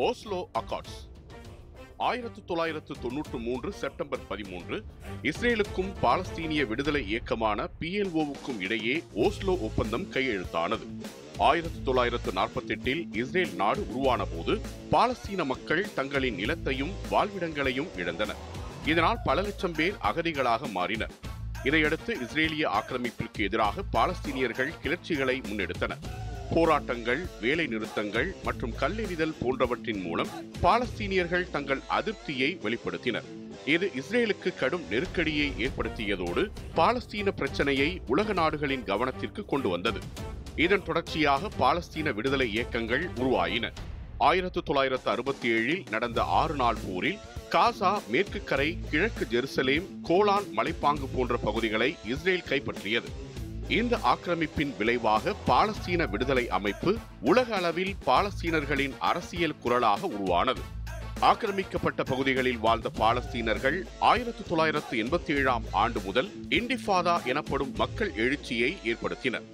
Oslo accords 1993 September 13 இஸ்ரேலுக்கும் பாலஸ்தீனிய விடுதலை இயக்கமான PLOவுக்கும் இடையே ஓஸ்லோ ஒப்பந்தம் கையெழுத்தானது. 1948 இஸ்ரேல் நாடு உருவான போது பாலஸ்தீன மக்கள் தங்களின் நிலத்தையும் வாழ்விடங்களையும் இழந்தனர். இதனால் பல லட்சம் பேர் அகதிகளாக மாறினர். இதையடுத்து இஸ்ரேலிய ஆக்கிரமிப்பிற்கு எதிராக பாலஸ்தீனியர்கள் கிளர்ச்சிகளை முன்னெடுத்தனர். போராட்டங்கள், வேலை நிறுத்தங்கள் மற்றும் கல்லெறிதல் போன்றவற்றின் மூலம் பாலஸ்தீனியர்கள் தங்கள் அதிருப்தியை வெளிப்படுத்தினர். இது இஸ்ரேலுக்கு கடும் நெருக்கடியை ஏற்படுத்தியதோடு பாலஸ்தீன பிரச்சனையை உலக நாடுகளின் கவனத்திற்கு கொண்டு வந்தது. இதன் தொடர்ச்சியாக பாலஸ்தீன விடுதலை இயக்கங்கள் உருவாயின. 1967 நடந்த 6 நாள் போரில் காசா, மேற்கு கரை, கிழக்கு ஜெருசலேம், கோலான் மலைப்பாங்கு போன்ற பகுதிகளை இஸ்ரேல் கைப்பற்றியது. இந்த ஆக்கிரமிப்பின் விளைவாக பாலஸ்தீன விடுதலை அமைப்பு உலக அளவில் பாலஸ்தீனர்களின் அரசியல் குரலாக உருவானது. ஆக்கிரமிக்கப்பட்ட பகுதிகளில் வாழ்ந்த பாலஸ்தீனர்கள் 1987 ஆண்டு முதல் இன்டிஃபாதா எனப்படும் மக்கள் எழுச்சியை ஏற்படுத்தினர்.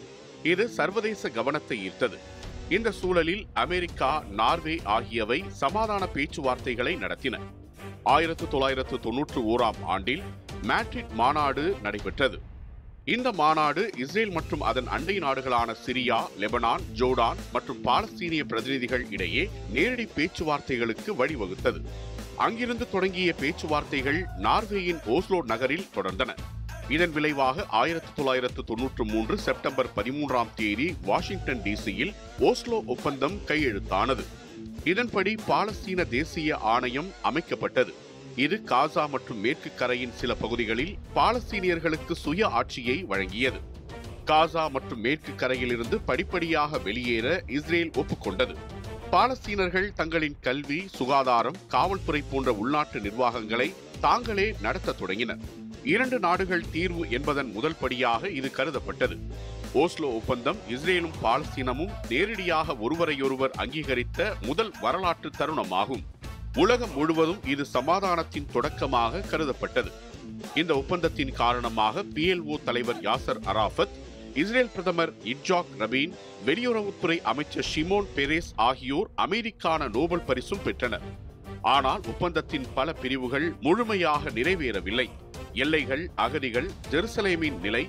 இது சர்வதேச கவனத்தை ஈர்த்தது. இந்த சூழலில் அமெரிக்கா, நார்வே ஆகியவை சமாதான பேச்சுவார்த்தைகளை நடத்தின. 1991 ஆண்டில் மேட்ரிட் மாநாடு நடைபெற்றது. இந்த மாநாடு இஸ்ரேல் மற்றும் அதன் அண்டை நாடுகளான சிரியா, லெபனான், ஜோர்டான் மற்றும் பாலஸ்தீனிய பிரதிநிதிகள் இடையே நேரடி பேச்சுவார்த்தைகளுக்கு வழிவகுத்தது. அங்கிருந்து தொடங்கிய பேச்சுவார்த்தைகள் நார்வேயின் ஓஸ்லோ நகரில் தொடர்ந்தன. இதன் விளைவாக 1993 செப்டம்பர் 13 வாஷிங்டன் டிசியில் ஓஸ்லோ ஒப்பந்தம் கையெழுத்தானது. இதன்படி பாலஸ்தீன தேசிய ஆணையம் அமைக்கப்பட்டது. இது காசா மற்றும் மேற்கு கரையின் சில பகுதிகளில் பாலஸ்தீனியர்களுக்கு சுய ஆட்சியை வழங்கியது. காசா மற்றும் மேற்கு கரையிலிருந்து படிப்படியாக வெளியேற இஸ்ரேல் ஒப்புக்கொண்டது. பாலஸ்தீனர்கள் தங்களின் கல்வி, சுகாதாரம், காவல்துறை போன்ற உள்நாட்டு நிர்வாகங்களை தாங்களே நடத்த தொடங்கினர். 2 நாடுகள் தீர்வு என்பதன் முதல் படியாக இது கருதப்பட்டது. ஓஸ்லோ ஒப்பந்தம் இஸ்ரேலும் பாலஸ்தீனமும் நேரடியாக ஒருவரையொருவர் அங்கீகரித்த முதல் வரலாற்று தருணமாகும். உலகம் முழுவதும் இது சமாதானத்தின் தொடக்கமாக கருதப்பட்டது. இந்த ஒப்பந்தத்தின் காரணமாக PLO தலைவர் யாசர் அரஃபத், இஸ்ரேல் பிரதமர் இட்ஜாக் ரபீன், வெளியுறவுத்துறை அமைச்சர் ஷிமோன் பெரேஸ் ஆகியோர் அமைதிக்கான நோபல் பரிசும் பெற்றனர். ஆனால் ஒப்பந்தத்தின் பல பிரிவுகள் முழுமையாக நிறைவேறவில்லை. எல்லைகள், அகதிகள், ஜெருசலேமின் நிலை,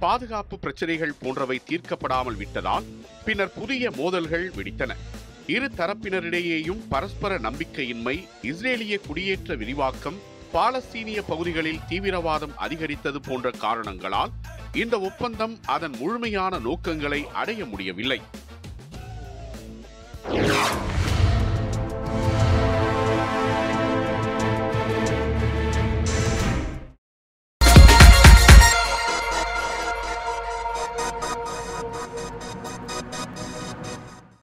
பாதுகாப்பு பிரச்சனைகள் போன்றவை தீர்க்கப்படாமல் விட்டதால் பின்னர் புதிய மோதல்கள் வெடித்தன. இரு தரப்பினரிடையேயும் பரஸ்பர நம்பிக்கையின்மை, இஸ்ரேலிய குடியேற்ற விரிவாக்கம், பாலஸ்தீனிய பகுதிகளில் தீவிரவாதம் அதிகரித்தது போன்ற காரணங்களால் இந்த ஒப்பந்தம் அதன் முழுமையான நோக்கங்களை அடைய முடியவில்லை.